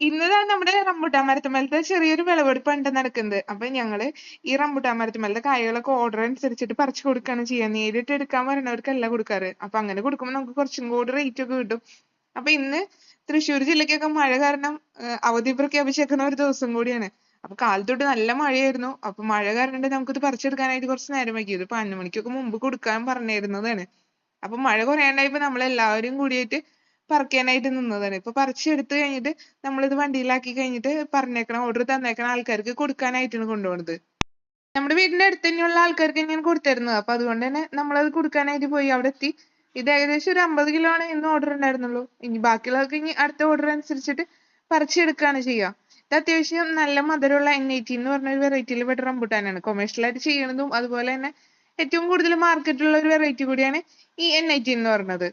ഇന്നതാണ് നമ്മുടെ റംബുട്ടാൻ മരത്തുമ്മേലത്തെ ചെറിയൊരു വിളവെടുപ്പാണ് നടക്കുന്നത്. അപ്പൊ ഞങ്ങള് ഈ റംബുട്ടാൻ മരത്തുമ്മേലത്തെ കായകളൊക്കെ ഓർഡർ അനുസരിച്ചിട്ട് പറിച്ചു കൊടുക്കുകയാണ് ചെയ്യുക. നേരിട്ട് എടുക്കാൻ വരുന്നവർക്കല്ല കൊടുക്കാറ്. അപ്പൊ അങ്ങനെ കൊടുക്കുമ്പോൾ നമുക്ക് കുറച്ചും കൂടി റേറ്റ് ഒക്കെ കിട്ടും. അപ്പൊ ഇന്ന് തൃശ്ശൂർ ജില്ലക്കൊക്കെ മഴ കാരണം അവധി പ്രഖ്യാപിച്ചേക്കുന്ന ഒരു ദിവസം കൂടിയാണ്. അപ്പൊ കാലത്തൊട്ട് നല്ല മഴയായിരുന്നു. അപ്പൊ മഴ കാരണം നമുക്കിത് പറിച്ചെടുക്കാനായിട്ട് കുറച്ച് നേരം വൈകി. ഇത് 11 മണിക്കൊക്കെ മുമ്പ് കൊടുക്കാൻ പറഞ്ഞിരുന്നതാണ്. അപ്പൊ മഴ കുറയാണ്ടായപ്പോ നമ്മളെല്ലാവരും കൂടിയിട്ട് പറിക്കാനായിട്ട് നിന്നതാണ്. ഇപ്പൊ പറിച്ചെടുത്ത് കഴിഞ്ഞിട്ട് നമ്മളിത് വണ്ടിയിലാക്കി കഴിഞ്ഞിട്ട് പറഞ്ഞേക്കണ ഓർഡർ തന്നേക്കണ ആൾക്കാർക്ക് കൊടുക്കാനായിട്ടാണ് കൊണ്ടുപോണത്. നമ്മുടെ വീടിന്റെ അടുത്ത് തന്നെയുള്ള ആൾക്കാർക്ക് ഞാൻ കൊടുത്തിരുന്നത്. അപ്പൊ അതുകൊണ്ട് തന്നെ നമ്മളത് കൊടുക്കാനായിട്ട് പോയി അവിടെ എത്തി. ഇത് ഏകദേശം ഒരു 50 കിലോ ആണ് ഇന്ന് ഓർഡർ ഉണ്ടായിരുന്നുള്ളൂ. ഇനി ബാക്കിയുള്ളവർക്ക് ഇനി അടുത്ത ഓർഡർ അനുസരിച്ചിട്ട് പറിച്ചെടുക്കുകയാണ് ചെയ്യുക. ഇത് അത്യാവശ്യം നല്ല മധുരമുള്ള N18 എന്ന് പറഞ്ഞ ഒരു വെറൈറ്റിയിൽ പെട്ട റംബുട്ടാനാണ്. കൊമേഴ്ഷ്യൽ ആയിട്ട് ചെയ്യണതും അതുപോലെ തന്നെ ഏറ്റവും കൂടുതൽ മാർക്കറ്റുള്ള ഒരു വെറൈറ്റി കൂടിയാണ് ഈ N18 എന്ന് പറയുന്നത്.